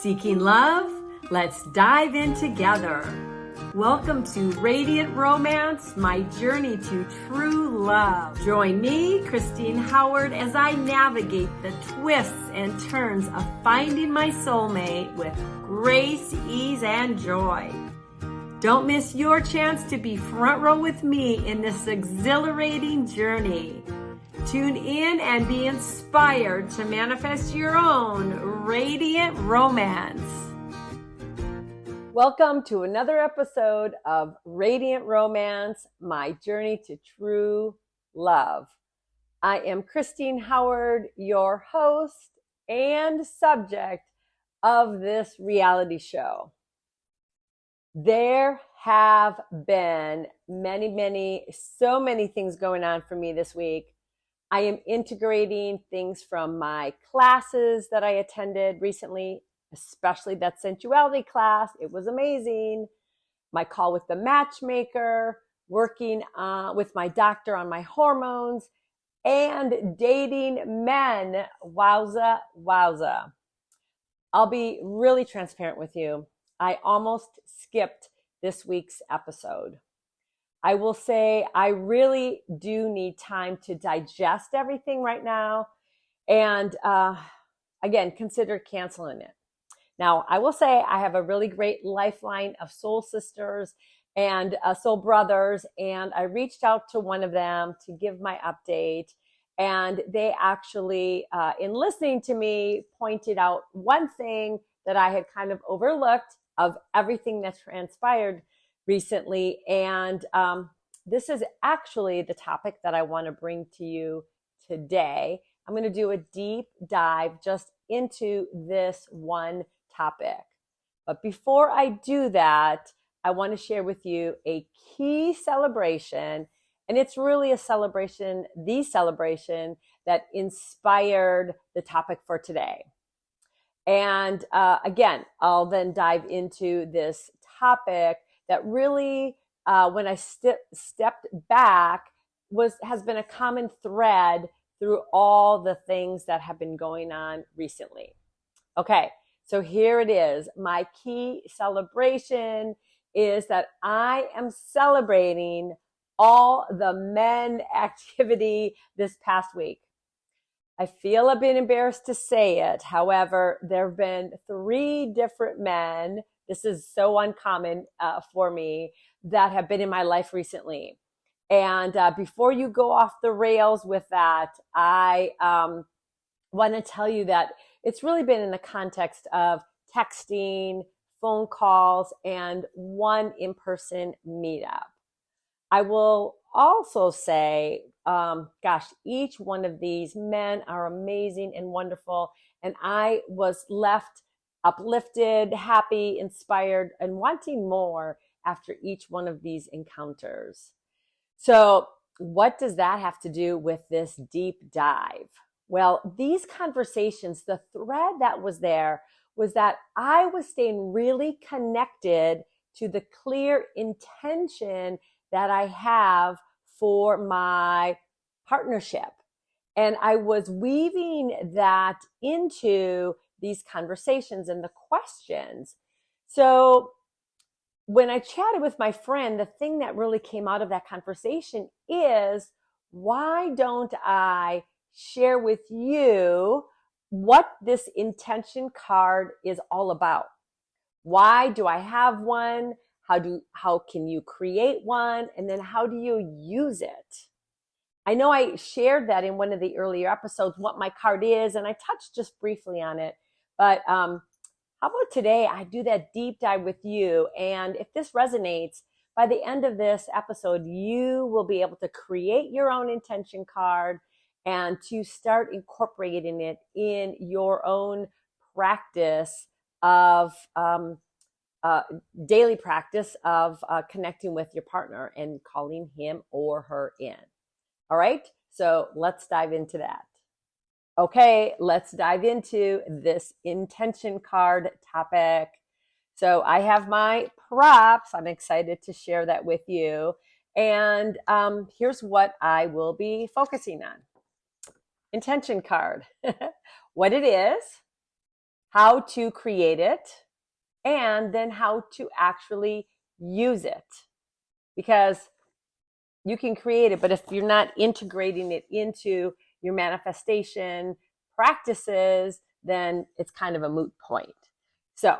Seeking love? Let's dive in together. Welcome to Radiant Romance, my journey to true love. Join me, Christine Howard, as I navigate the twists and turns of finding my soulmate with grace, ease, and joy. Don't miss your chance to be front row with me in this exhilarating journey. Tune in and be inspired to manifest your own radiant romance. Welcome to another episode of Radiant Romance, my journey to true love. I am Christine Howard, your host and subject of this reality show. There have been so many things going on for me this week. I am integrating things from my classes that I attended recently, especially that sensuality class. It was amazing. My call with the matchmaker, working with my doctor on my hormones, and dating men. Wowza, wowza. I'll be really transparent with you. I almost skipped this week's episode. I will say I really do need time to digest everything right now. And again, consider canceling it. Now, I will say I have a really great lifeline of soul sisters and soul brothers. And I reached out to one of them to give my update. And they actually, in listening to me, pointed out one thing that I had kind of overlooked of everything that transpired recently. And this is actually the topic that I want to bring to you today. I'm going to do a deep dive just into this one topic. But before I do that, I want to share with you a key celebration. And it's really a celebration, the celebration that inspired the topic for today. And again, I'll then dive into this topic that really, when I stepped back, has been a common thread through all the things that have been going on recently. Okay, so here it is. My key celebration is that I am celebrating all the men activity this past week. I feel a bit embarrassed to say it. However, there have been 3 different men. This is so uncommon for me, that have been in my life recently. And before you go off the rails with that, I want to tell you that it's really been in the context of texting, phone calls, and one in-person meetup. I will also say, each one of these men are amazing and wonderful. And I was left uplifted, happy, inspired, and wanting more after each one of these encounters. So what does that have to do with this deep dive? Well, these conversations, the thread that was there was that I was staying really connected to the clear intention that I have for my partnership. And I was weaving that into these conversations and the questions. So when I chatted with my friend, the thing that really came out of that conversation is, why don't I share with you what this intention card is all about? Why do I have one? How can you create one? And then how do you use it? I know I shared that in one of the earlier episodes, what my card is, and I touched just briefly on it. But how about today I do that deep dive with you? And if this resonates, by the end of this episode, you will be able to create your own intention card and to start incorporating it in your own practice of daily practice of connecting with your partner and calling him or her in. All right, so let's dive into that. Okay, let's dive into this intention card topic. So I have my props. I'm excited to share that with you. And here's what I will be focusing on. Intention card, what it is, how to create it, and then how to actually use it. Because you can create it, but if you're not integrating it into your manifestation practices, then it's kind of a moot point. So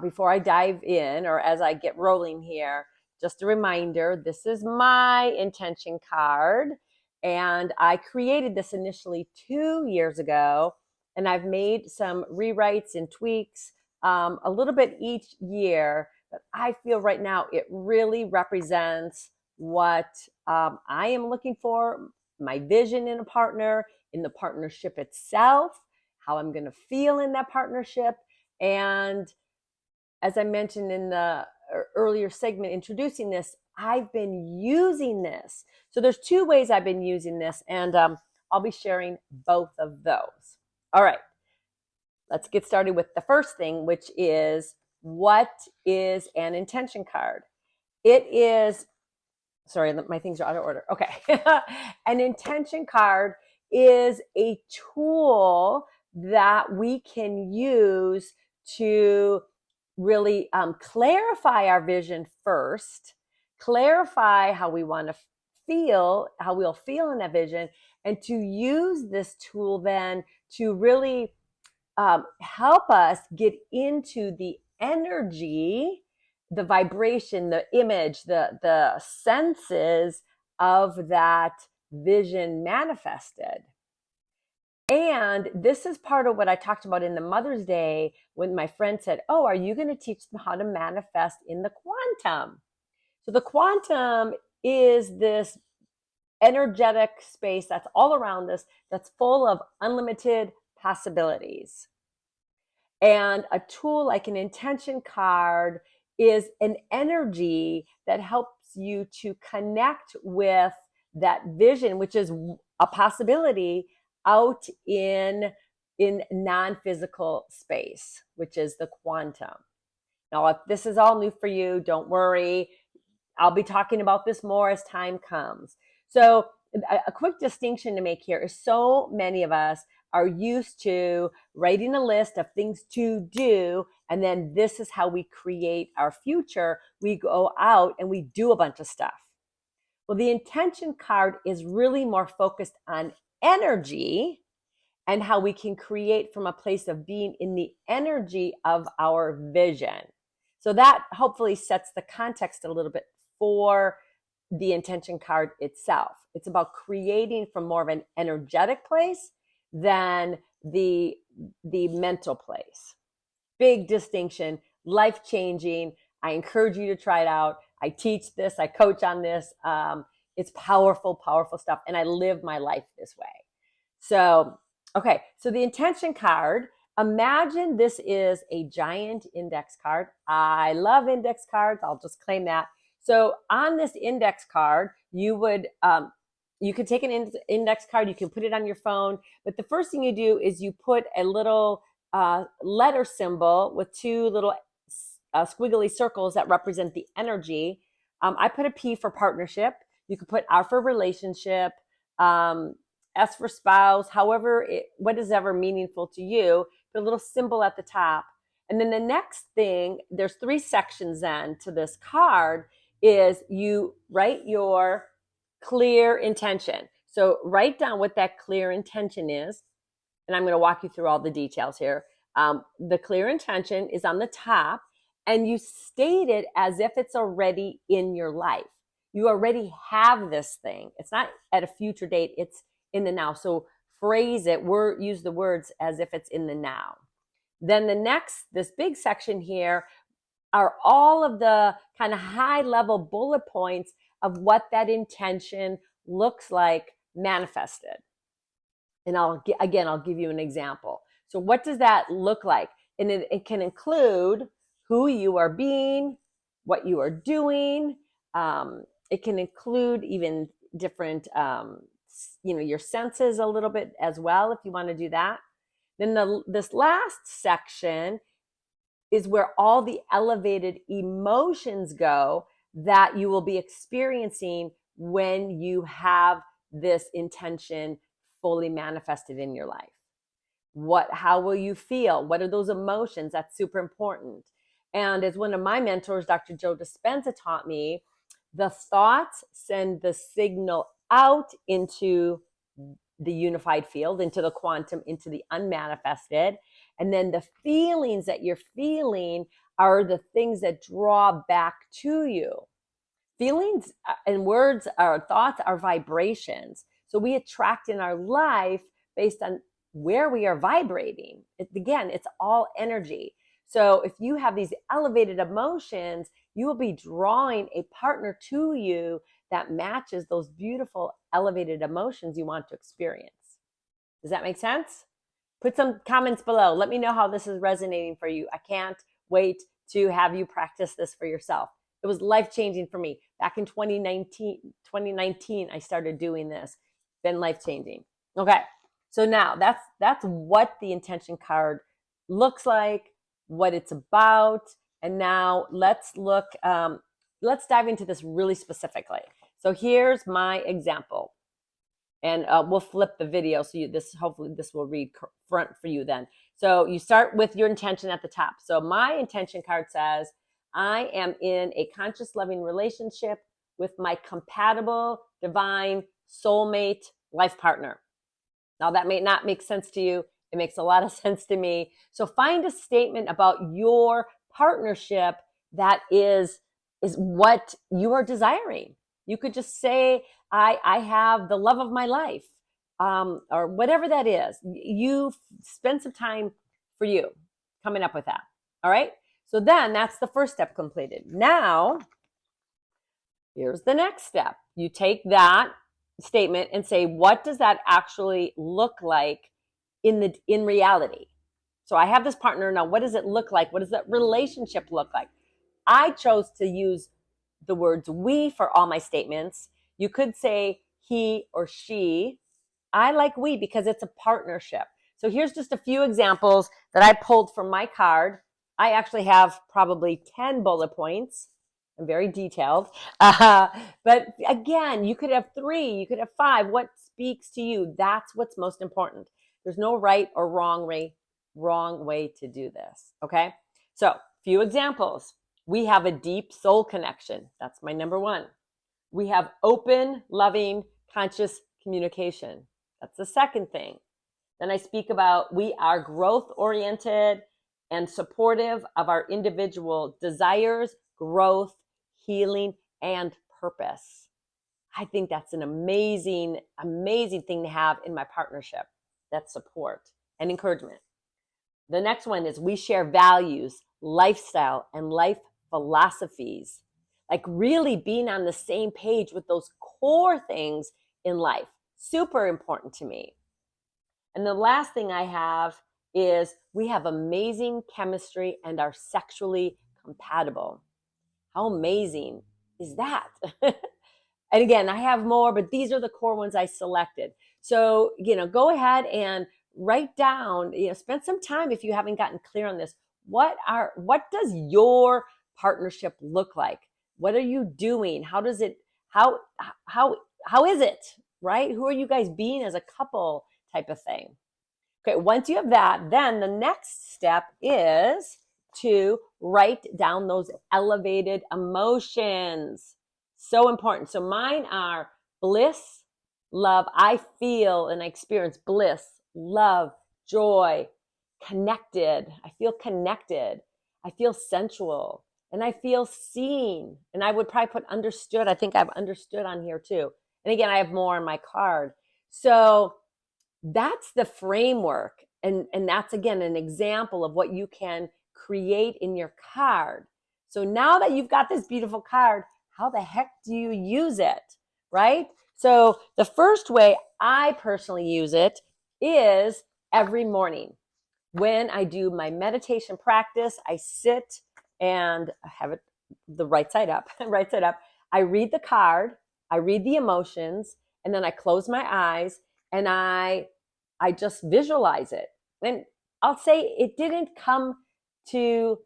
before I dive in, or as I get rolling here, just a reminder, this is my intention card. And I created this initially 2 years ago, and I've made some rewrites and tweaks a little bit each year. But I feel right now it really represents what I am looking for, my vision in a partner, in the partnership itself, how I'm going to feel in that partnership. And as I mentioned in the earlier segment introducing this, I've been using this. So there's two ways I've been using this, and I'll be sharing both of those. All right, let's get started with the first thing, which is, what is an intention card? It is, sorry, my things are out of order. Okay. An intention card is a tool that we can use to really clarify our vision first, clarify how we want to feel, how we'll feel in that vision, and to use this tool then to really help us get into the energy, the vibration, the image, the senses of that vision manifested. And this is part of what I talked about in the Mother's Day when my friend said, oh, are you going to teach them how to manifest in the quantum? So the quantum is this energetic space that's all around us, that's full of unlimited possibilities. And a tool like an intention card is an energy that helps you to connect with that vision, which is a possibility out in non-physical space, which is the quantum. Now, if this is all new for you, don't worry. I'll be talking about this more as time comes. So a quick distinction to make here is, so many of us are used to writing a list of things to do, and then this is how we create our future. We go out and we do a bunch of stuff. Well, the intention card is really more focused on energy and how we can create from a place of being in the energy of our vision. So that hopefully sets the context a little bit for the intention card itself. It's about creating from more of an energetic place than the mental place. Big distinction, life-changing. I encourage you to try it out. I teach this, I coach on this. It's powerful, powerful stuff. And I live my life this way. So, okay, so the intention card, imagine this is a giant index card. I love index cards. I'll just claim that. So on this index card, you could take an index card, you can put it on your phone, but the first thing you do is you put a little letter symbol with two little squiggly circles that represent the energy. I put a P for partnership. You could put R for relationship, S for spouse, however, what is ever meaningful to you. Put a little symbol at the top. And then the next thing, there's 3 sections then to this card, is you write your clear intention. So write down what that clear intention is. And I'm going to walk you through all the details here. The clear intention is on the top, and you state it as if it's already in your life. You already have this thing. It's not at a future date. It's in the now. So phrase it, use the words as if it's in the now. Then this big section here are all of the kind of high level bullet points of what that intention looks like manifested. And I'll give you an example. So what does that look like? And it can include who you are being, what you are doing. It can include even different, your senses a little bit as well, if you want to do that. Then this last section is where all the elevated emotions go that you will be experiencing when you have this intention fully manifested in your life. How will you feel? What are those emotions? That's super important. And as one of my mentors, Dr. Joe Dispenza, taught me, the thoughts send the signal out into the unified field, into the quantum, into the unmanifested. And then the feelings that you're feeling are the things that draw back to you. Feelings and words, our thoughts are vibrations. So we attract in our life based on where we are vibrating. Again, it's all energy. So if you have these elevated emotions, you will be drawing a partner to you that matches those beautiful elevated emotions you want to experience. Does that make sense? Put some comments below. Let me know how this is resonating for you. I can't wait to have you practice this for yourself. It was life-changing for me. Back in 2019, I started doing this. Been life-changing. Okay, so now that's what the intention card looks like, what it's about, and now let's dive into this really specifically. So here's my example, and we'll flip the video so hopefully this will read front for you then. So you start with your intention at the top. So my intention card says, I am in a conscious, loving relationship with my compatible, divine, soulmate life partner. Now, that may not make sense to you. It makes a lot of sense to me. So find a statement about your partnership that is what you are desiring. You could just say, I have the love of my life, or whatever that is. You spend some time for you coming up with that. All right? So then that's the first step completed. Now, here's the next step. You take that statement and say, what does that actually look like in reality? So I have this partner now. What does it look like? What does that relationship look like? I chose to use the words we for all my statements. You could say he or she. I like we because it's a partnership. So here's just a few examples that I pulled from my card. I actually have probably 10 bullet points. I'm very detailed. But again, you could have 3, you could have 5. What speaks to you? That's what's most important. There's no right or wrong way to do this. Okay? So, few examples. We have a deep soul connection. That's my number 1. We have open, loving, conscious communication. That's the second thing. Then I speak about we are growth oriented and supportive of our individual desires, growth, healing, and purpose. I think that's an amazing, amazing thing to have in my partnership. That support and encouragement. The next one is we share values, lifestyle, and life philosophies. Like really being on the same page with those core things in life. Super important to me. And the last thing I have is we have amazing chemistry and are sexually compatible. How amazing is that? And again, I have more, but these are the core ones I selected. So, go ahead and write down, spend some time if you haven't gotten clear on this. What does your partnership look like? What are you doing? How is it, right? Who are you guys being as a couple type of thing? Okay, once you have that, then the next step is to write down those elevated emotions. So important. So mine are bliss, love. I feel and I experience bliss, love, joy, connected. I feel connected. I feel sensual. And I feel seen. And I would probably put understood. I think I've understood on here too. And again, I have more on my card. So that's the framework. And that's, again, an example of what you can create in your card. So now that you've got this beautiful card, how the heck do you use it, right? So the first way I personally use it is every morning. When I do my meditation practice, I sit and I have it the right side up. I read the card, I read the emotions, and then I close my eyes and I just visualize it. And I'll say it didn't come to,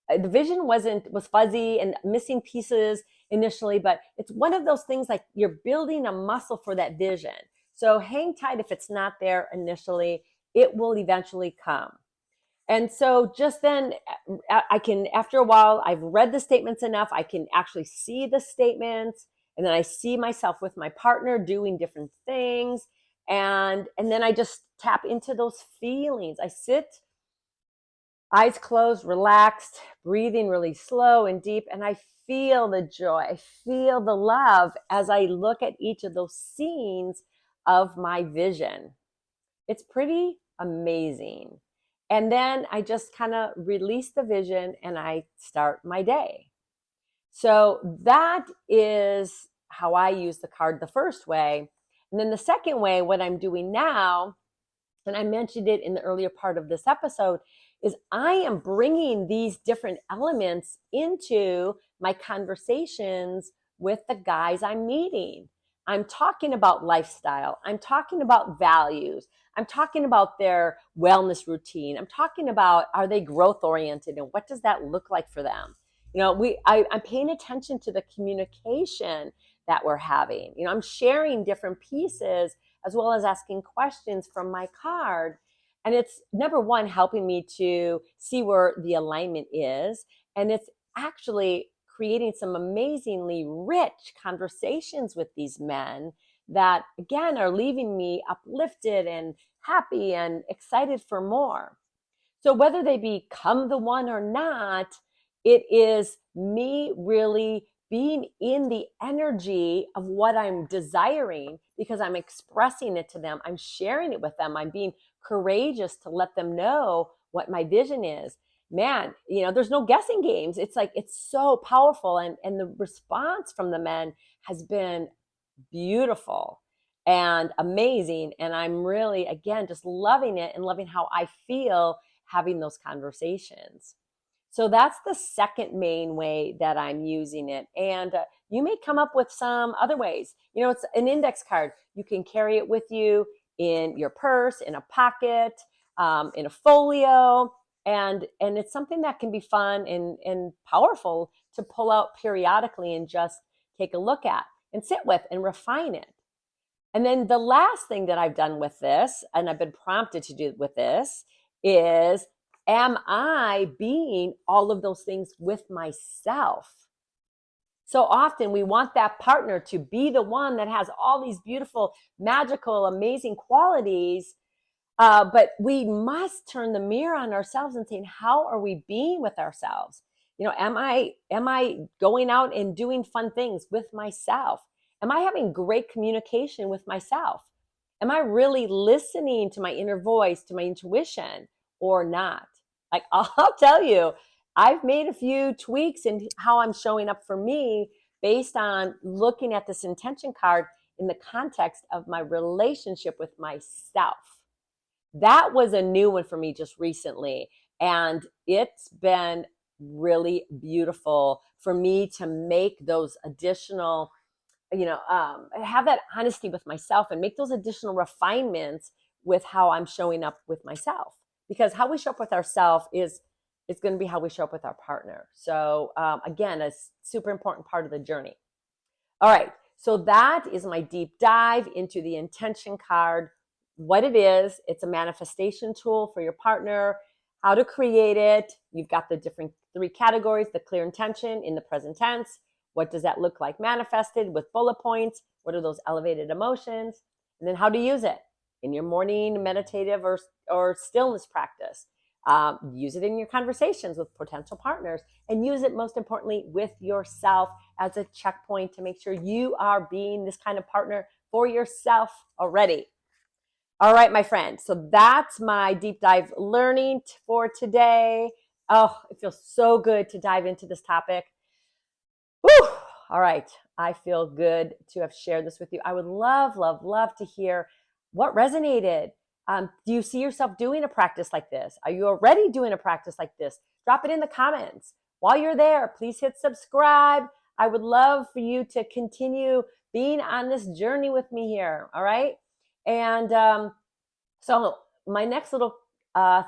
the vision was fuzzy and missing pieces initially, but it's one of those things like you're building a muscle for that vision. So hang tight if it's not there initially. it will eventually come. And so just then I can, after a while, I've read the statements enough. I can actually see the statements. And then I see myself with my partner doing different things. And then I just tap into those feelings. I sit, eyes closed, relaxed, breathing really slow and deep. And I feel the joy. I feel the love as I look at each of those scenes of my vision. It's pretty amazing. And then I just kind of release the vision and I start my day. So that is how I use the card the first way. And then the second way, what I'm doing now, and I mentioned it in the earlier part of this episode, is I am bringing these different elements into my conversations with the guys I'm meeting. I'm talking about lifestyle. I'm talking about values. I'm talking about their wellness routine. I'm talking about, are they growth oriented and what does that look like for them? I'm paying attention to the communication that we're having. I'm sharing different pieces as well as asking questions from my card. And it's, number one, helping me to see where the alignment is. And it's actually creating some amazingly rich conversations with these men that, again, are leaving me uplifted and happy and excited for more. So whether they become the one or not, it is me really being in the energy of what I'm desiring because I'm expressing it to them. I'm sharing it with them. I'm being courageous to let them know what my vision is. Man, there's no guessing games. It's like, it's so powerful. And the response from the men has been beautiful and amazing. And I'm really, again, just loving it and loving how I feel having those conversations. So that's the second main way that I'm using it. And you may come up with some other ways. It's an index card. You can carry it with you in your purse, in a pocket, in a folio. And it's something that can be fun and powerful to pull out periodically and just take a look at and sit with and refine it. And then the last thing that I've done with this, and I've been prompted to do with this, is, am I being all of those things with myself? So often we want that partner to be the one that has all these beautiful, magical, amazing qualities. But we must turn the mirror on ourselves and saying, how are we being with ourselves? Am I going out and doing fun things with myself? Am I having great communication with myself? Am I really listening to my inner voice, to my intuition, or not? Like, I'll tell you, I've made a few tweaks in how I'm showing up for me based on looking at this intention card in the context of my relationship with myself. That was a new one for me just recently. And it's been really beautiful for me to make those additional, have that honesty with myself and make those additional refinements with how I'm showing up with myself. Because how we show up with ourselves is going to be how we show up with our partner. So again, a super important part of the journey. All right. So that is my deep dive into the intention card. What it is, it's a manifestation tool for your partner, how to create it. You've got the different 3 categories, the clear intention in the present tense. What does that look like manifested with bullet points? What are those elevated emotions? And then how to use it in your morning meditative or stillness practice. Use it in your conversations with potential partners, and use it most importantly with yourself as a checkpoint to make sure you are being this kind of partner for yourself already. All right, my friend. So that's my deep dive learning for today. Oh, it feels so good to dive into this topic. Whew. All right. I feel good to have shared this with you. I would love, love, love to hear what resonated. Do you see yourself doing a practice like this? Are you already doing a practice like this? Drop it in the comments. While you're there, please hit subscribe. I would love for you to continue being on this journey with me here. All right. And so my next little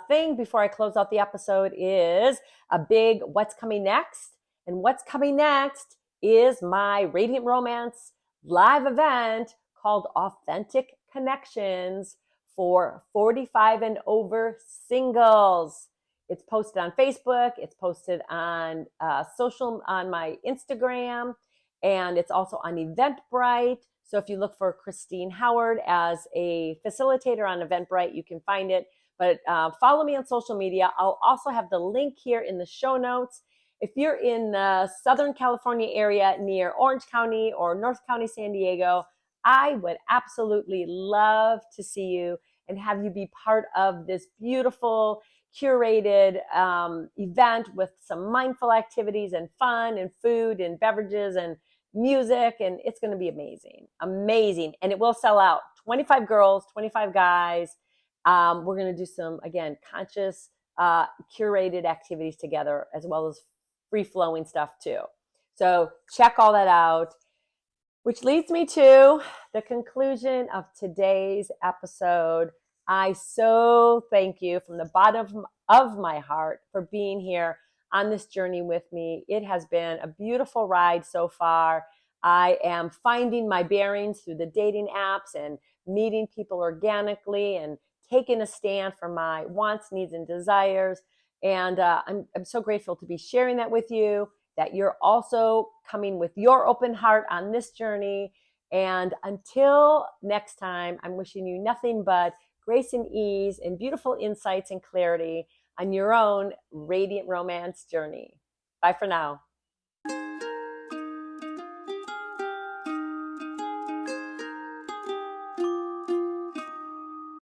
thing before I close out the episode is a big what's coming next. And what's coming next is my Radiant Romance live event called Authentic Connections for 45 and over singles. It's posted on Facebook. It's posted on on my Instagram, and it's also on Eventbrite. So if you look for Christine Howard as a facilitator on Eventbrite, you can find it. But follow me on social media. I'll also have the link here in the show notes. If you're in the Southern California area near Orange County or North County, San Diego, I would absolutely love to see you and have you be part of this beautiful, curated event with some mindful activities and fun and food and beverages and music. And it's going to be amazing, amazing. And it will sell out. 25 girls, 25 guys. We're going to do some, again, conscious, curated activities together, as well as free flowing stuff too. So check all that out, which leads me to the conclusion of today's episode. I so thank you from the bottom of my heart for being here on this journey with me. It has been a beautiful ride so far. I am finding my bearings through the dating apps and meeting people organically and taking a stand for my wants, needs, and desires. And I'm so grateful to be sharing that with you, that you're also coming with your open heart on this journey. And until next time, I'm wishing you nothing but grace and ease and beautiful insights and clarity on your own radiant romance journey. Bye for now.